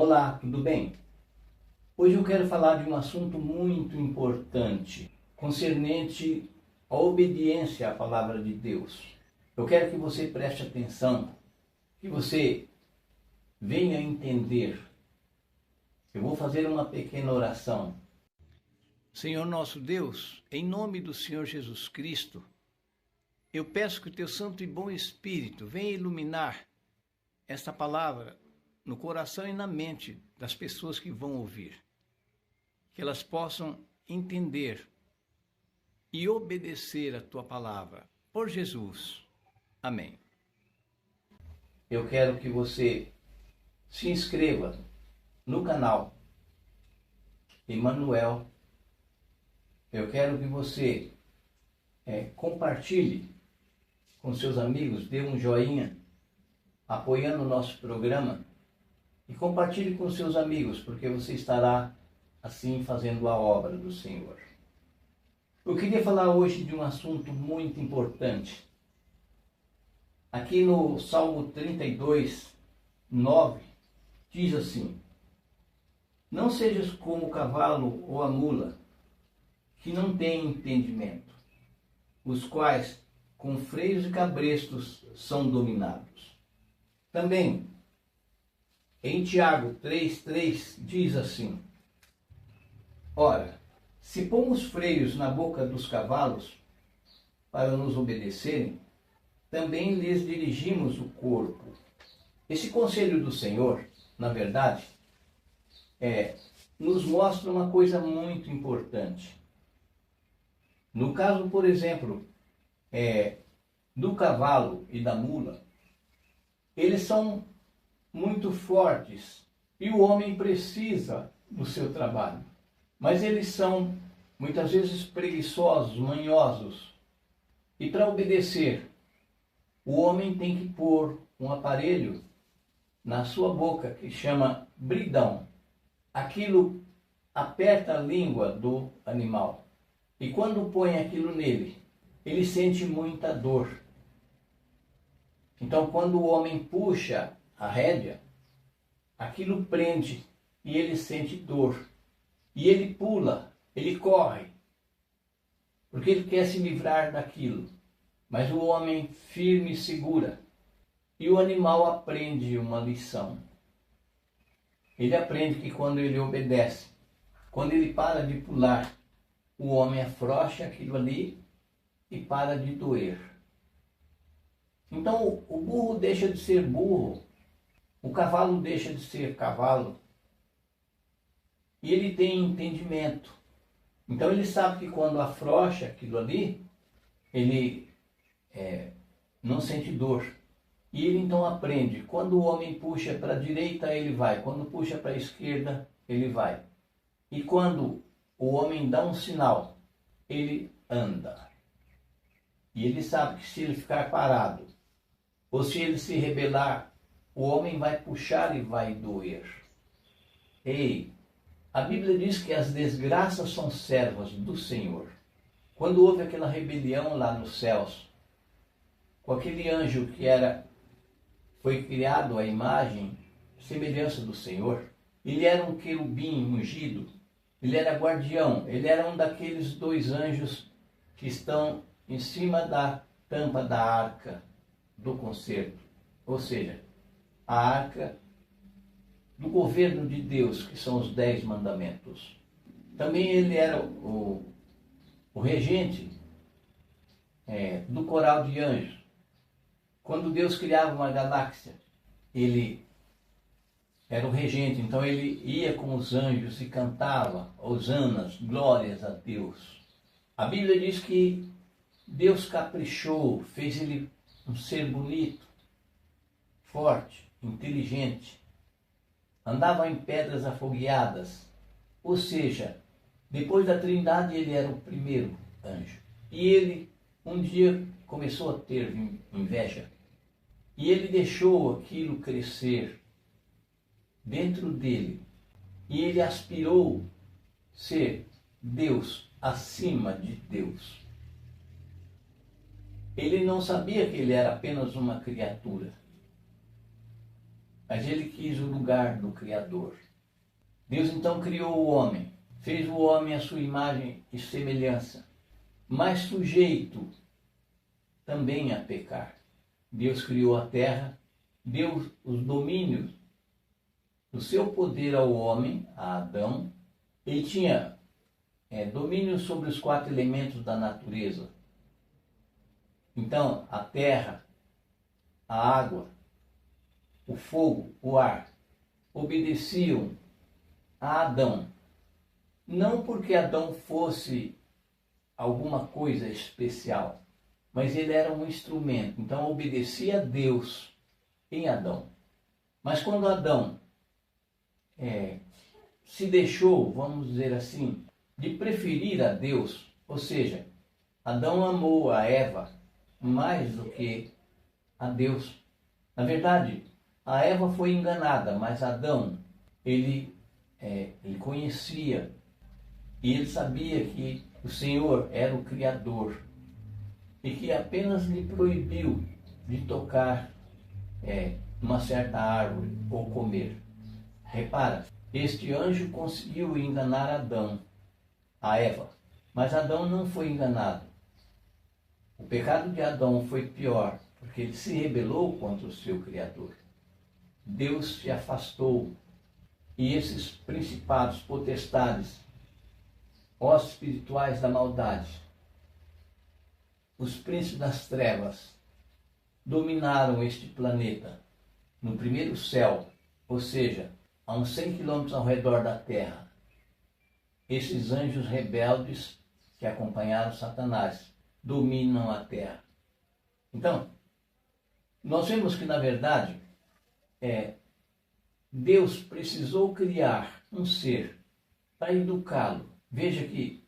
Olá, tudo bem? Hoje eu quero falar de um assunto muito importante, concernente à obediência à palavra de Deus. Eu quero que você preste atenção, que você venha entender. Eu vou fazer uma pequena oração. Senhor nosso Deus, em nome do Senhor Jesus Cristo, eu peço que o teu santo e bom Espírito venha iluminar esta palavra no coração e na mente das pessoas que vão ouvir. Que elas possam entender e obedecer a tua palavra. Por Jesus. Amém. Eu quero que você se inscreva no canal Emanuel. Eu quero que você compartilhe com seus amigos, dê um joinha apoiando o nosso programa e compartilhe com seus amigos, porque você estará assim fazendo a obra do Senhor. Eu queria falar hoje de um assunto muito importante. Aqui no Salmo 32, 9, diz assim: não sejas como o cavalo ou a mula, que não têm entendimento, os quais com freios e cabrestos são dominados. Também, em Tiago 3,3 diz assim: ora, se pomos freios na boca dos cavalos para nos obedecerem, também lhes dirigimos o corpo. Esse conselho do Senhor, na verdade, nos mostra uma coisa muito importante. No caso, por exemplo, do cavalo e da mula, eles são muito fortes e o homem precisa do seu trabalho. Mas eles são muitas vezes preguiçosos, manhosos. E para obedecer, o homem tem que pôr um aparelho na sua boca que chama bridão. Aquilo aperta a língua do animal. E quando põe aquilo nele, ele sente muita dor. Então, quando o homem puxa a rédea, aquilo prende e ele sente dor. E ele pula, ele corre, porque ele quer se livrar daquilo. Mas o homem firme segura. E o animal aprende uma lição. Ele aprende que quando ele obedece, quando ele para de pular, o homem afrouxa aquilo ali e para de doer. Então o burro deixa de ser burro, o cavalo deixa de ser cavalo, e ele tem entendimento. Então ele sabe que quando afrouxa aquilo ali, ele não sente dor. E ele então aprende, quando o homem puxa para a direita, ele vai. Quando puxa para a esquerda, ele vai. E quando o homem dá um sinal, ele anda. E ele sabe que se ele ficar parado, ou se ele se rebelar, o homem vai puxar e vai doer. Ei, a Bíblia diz que as desgraças são servas do Senhor. Quando houve aquela rebelião lá nos céus, com aquele anjo que foi criado à imagem, semelhança do Senhor, ele era um querubim ungido, ele era guardião, ele era um daqueles dois anjos que estão em cima da tampa da arca do concerto, ou seja, a arca do governo de Deus, que são os 10 mandamentos. Também ele era o regente do coral de anjos. Quando Deus criava uma galáxia, ele era o regente, então ele ia com os anjos e cantava hosanas, glórias a Deus. A Bíblia diz que Deus caprichou, fez ele um ser bonito, forte, inteligente. Andava em pedras afogueadas, ou seja, depois da Trindade ele era o primeiro anjo. E ele um dia começou a ter inveja. E ele deixou aquilo crescer dentro dele. E ele aspirou ser Deus acima de Deus. Ele não sabia que ele era apenas uma criatura. mas ele quis o lugar do Criador. Deus então criou o homem, fez o homem à sua imagem e semelhança, mas sujeito também a pecar. Deus criou a terra, deu os domínios do seu poder ao homem, a Adão. Ele tinha domínio sobre os 4 elementos da natureza. Então, a terra, a água, o fogo, o ar, obedeciam a Adão. Não porque Adão fosse alguma coisa especial, mas ele era um instrumento. Então, obedecia a Deus em Adão. Mas quando Adão se deixou, vamos dizer assim, de preferir a Deus, ou seja, Adão amou a Eva mais do que a Deus. Na verdade, a Eva foi enganada, mas Adão, ele conhecia e ele sabia que o Senhor era o Criador e que apenas lhe proibiu de tocar uma certa árvore ou comer. Repara, este anjo conseguiu enganar Adão, a Eva, mas Adão não foi enganado. O pecado de Adão foi pior, porque ele se rebelou contra o seu Criador. Deus se afastou e esses principados, potestades, hostes espirituais da maldade, os príncipes das trevas, dominaram este planeta no primeiro céu, ou seja, a uns 100 quilômetros ao redor da Terra. Esses anjos rebeldes que acompanharam Satanás dominam a Terra. Então, nós vemos que, na verdade, Deus precisou criar um ser para educá-lo. Veja que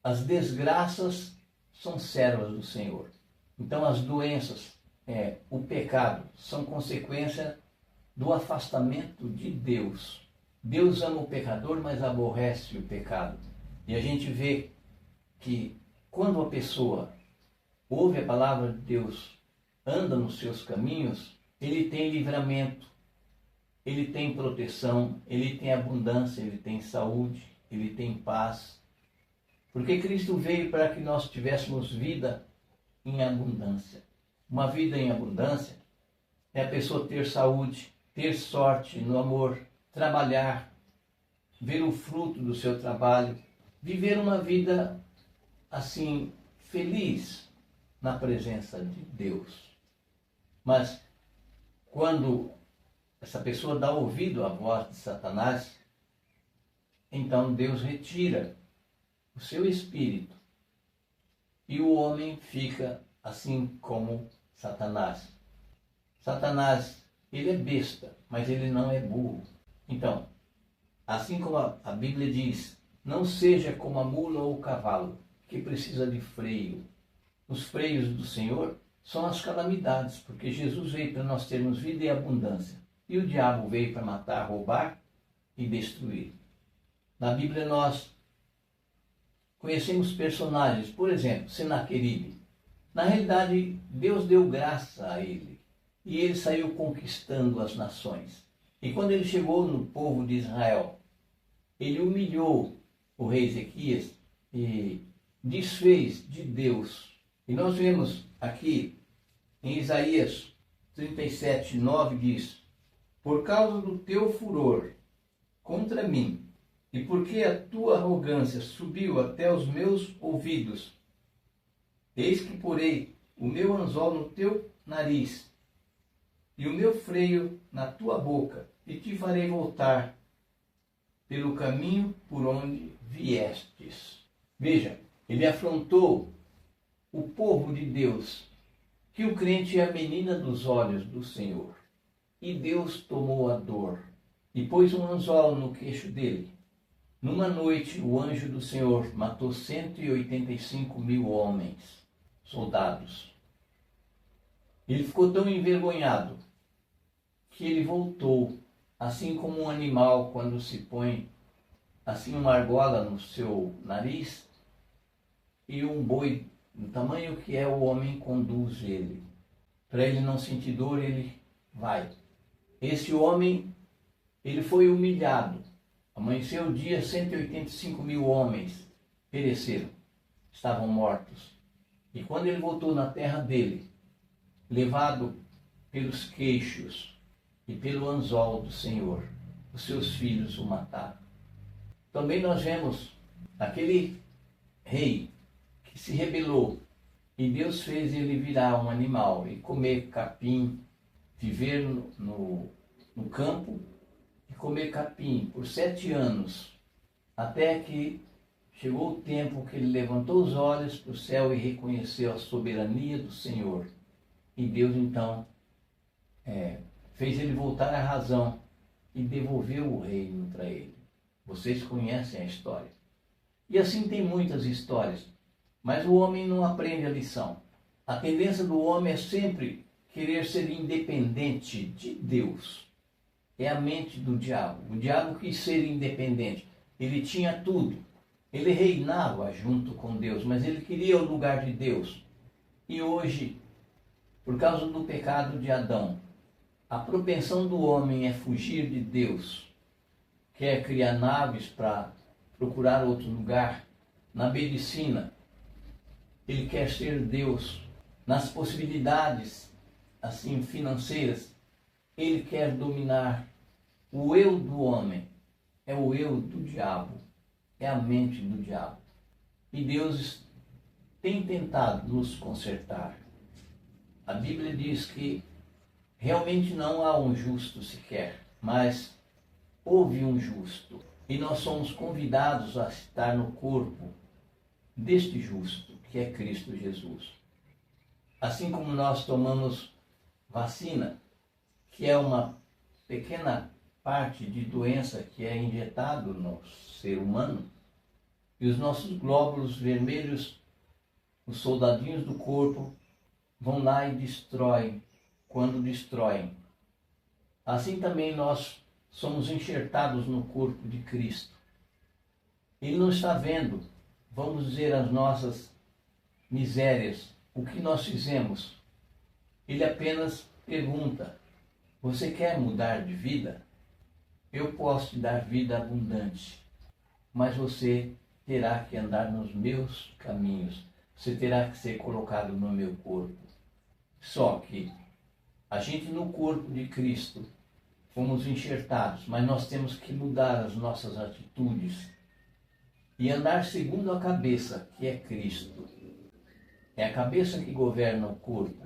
as desgraças são servas do Senhor. Então, as doenças, o pecado, são consequência do afastamento de Deus. Deus ama o pecador, mas aborrece o pecado. E a gente vê que quando a pessoa ouve a palavra de Deus, anda nos seus caminhos, ele tem livramento, ele tem proteção, ele tem abundância, ele tem saúde, ele tem paz. Porque Cristo veio para que nós tivéssemos vida em abundância. Uma vida em abundância é a pessoa ter saúde, ter sorte no amor, trabalhar, ver o fruto do seu trabalho, viver uma vida assim, feliz na presença de Deus. Mas quando essa pessoa dá ouvido à voz de Satanás, então Deus retira o seu espírito e o homem fica assim como Satanás. Satanás, ele é besta, mas ele não é burro. Então, assim como a Bíblia diz, não seja como a mula ou o cavalo, que precisa de freio. Os freios do Senhor são as calamidades, porque Jesus veio para nós termos vida e abundância. E o diabo veio para matar, roubar e destruir. Na Bíblia nós conhecemos personagens, por exemplo, Senaqueribe. Na realidade, Deus deu graça a ele e ele saiu conquistando as nações. E quando ele chegou no povo de Israel, ele humilhou o rei Ezequias e desfez de Deus. E nós vemos aqui em Isaías 37:9 diz: por causa do teu furor contra mim, e porque a tua arrogância subiu até os meus ouvidos, eis que porei o meu anzol no teu nariz e o meu freio na tua boca, e te farei voltar pelo caminho por onde viestes. Veja, ele afrontou o povo de Deus, que o crente é a menina dos olhos do Senhor. E Deus tomou a dor e pôs um anzol no queixo dele. Numa noite, o anjo do Senhor matou 185.000 homens, soldados. Ele ficou tão envergonhado que ele voltou, assim como um animal quando se põe assim uma argola no seu nariz e um boi do tamanho que é o homem conduz ele. Para ele não sentir dor, ele vai. Esse homem, ele foi humilhado. Amanheceu o dia, 185 mil homens pereceram, estavam mortos. E quando ele voltou na terra dele, levado pelos queixos e pelo anzol do Senhor, os seus filhos o mataram. Também nós vemos aquele rei que se rebelou e Deus fez ele virar um animal e comer capim, viver no campo e comer capim por 7 anos, até que chegou o tempo que ele levantou os olhos para o céu e reconheceu a soberania do Senhor. E Deus então fez ele voltar à razão e devolveu o reino para ele. Vocês conhecem a história. E assim tem muitas histórias, mas o homem não aprende a lição. A tendência do homem é sempre querer ser independente de Deus. É a mente do diabo. O diabo quis ser independente. Ele tinha tudo. Ele reinava junto com Deus, mas ele queria o lugar de Deus. E hoje, por causa do pecado de Adão, a propensão do homem é fugir de Deus. Quer criar naves para procurar outro lugar. Na medicina, ele quer ser Deus. Nas possibilidades assim financeiras, ele quer dominar. O eu do homem é o eu do diabo, é a mente do diabo. E Deus tem tentado nos consertar. A Bíblia diz que realmente não há um justo sequer, mas houve um justo. E nós somos convidados a estar no corpo deste justo, que é Cristo Jesus. Assim como nós tomamos vacina, que é uma pequena parte de doença que é injetado no ser humano, e os nossos glóbulos vermelhos, os soldadinhos do corpo, vão lá e destroem. Quando destroem, assim também nós somos enxertados no corpo de Cristo. Ele não está vendo, vamos dizer, as nossas misérias, o que nós fizemos. Ele apenas pergunta: você quer mudar de vida? Eu posso te dar vida abundante, mas você terá que andar nos meus caminhos, você terá que ser colocado no meu corpo. Só que a gente no corpo de Cristo fomos enxertados, mas nós temos que mudar as nossas atitudes e andar segundo a cabeça, que é Cristo. É a cabeça que governa o corpo.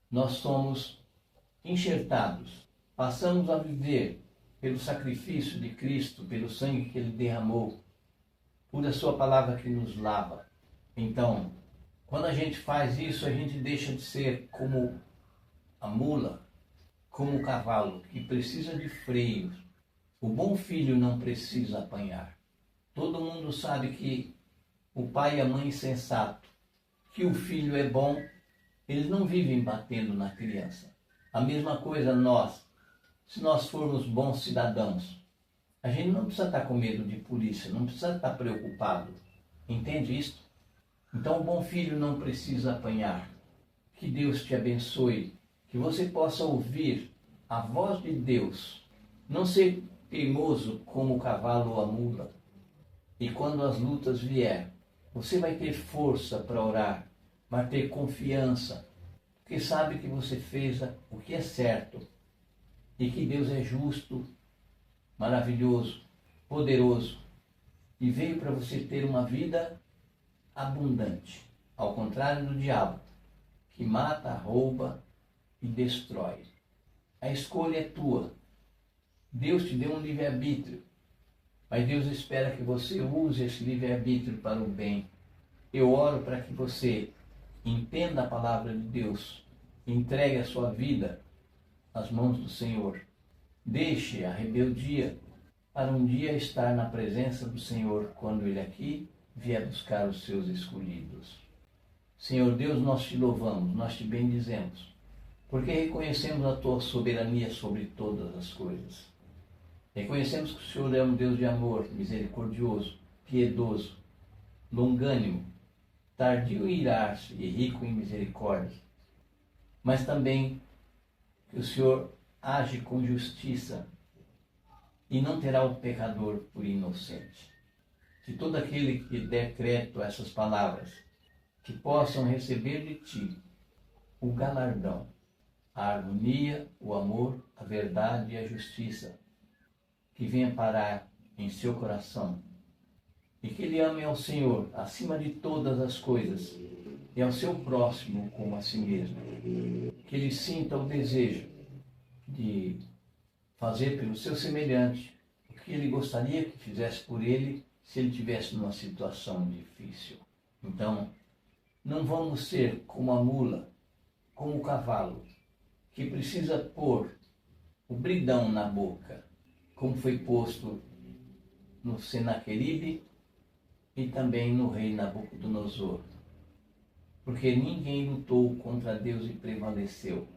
Nós somos enxertados, passamos a viver pelo sacrifício de Cristo, pelo sangue que Ele derramou, por a sua palavra que nos lava. Então, quando a gente faz isso, a gente deixa de ser como a mula, como o cavalo, que precisa de freios. O bom filho não precisa apanhar. Todo mundo sabe que o pai e a mãe sensato, que o filho é bom, eles não vivem batendo na criança. A mesma coisa nós, se nós formos bons cidadãos, a gente não precisa estar com medo de polícia, não precisa estar preocupado. Entende isso? Então o bom filho não precisa apanhar. Que Deus te abençoe, que você possa ouvir a voz de Deus, não ser teimoso como o cavalo ou a mula. E quando as lutas vier, você vai ter força para orar, vai ter confiança, porque sabe que você fez o que é certo e que Deus é justo, maravilhoso, poderoso e veio para você ter uma vida abundante, ao contrário do diabo, que mata, rouba e destrói. A escolha é tua. Deus te deu um livre-arbítrio, mas Deus espera que você use esse livre-arbítrio para o bem. Eu oro para que você entenda a palavra de Deus, entregue a sua vida nas mãos do Senhor. Deixe a rebeldia para um dia estar na presença do Senhor quando Ele aqui vier buscar os seus escolhidos. Senhor Deus, nós te louvamos, nós te bendizemos, porque reconhecemos a tua soberania sobre todas as coisas. Reconhecemos que o Senhor é um Deus de amor, misericordioso, piedoso, longânimo, tardio em irar-se e rico em misericórdia. Mas também que o Senhor age com justiça e não terá o pecador por inocente. Que todo aquele que der crédito a essas palavras, que possam receber de ti o galardão, a harmonia, o amor, a verdade e a justiça, que venha parar em seu coração, e que ele ame ao Senhor acima de todas as coisas e ao seu próximo como a si mesmo. Que ele sinta o desejo de fazer pelo seu semelhante o que ele gostaria que fizesse por ele se ele estivesse numa situação difícil. Então, não vamos ser como a mula, como o cavalo, que precisa pôr o bridão na boca, como foi posto no Senaqueribe e também no rei Nabucodonosor. Porque ninguém lutou contra Deus e prevaleceu.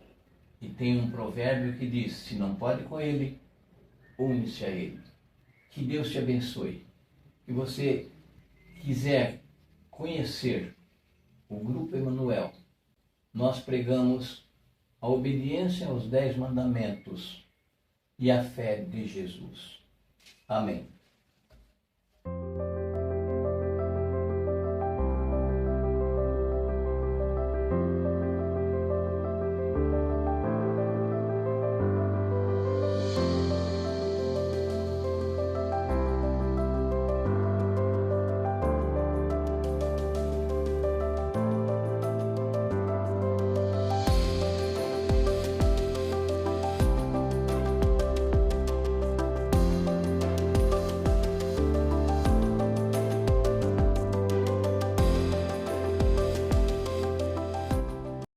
E tem um provérbio que diz, se não pode com ele, une-se a ele. Que Deus te abençoe. Se você quiser conhecer o Grupo Emanuel, nós pregamos a obediência aos 10 mandamentos e a fé de Jesus. Amém.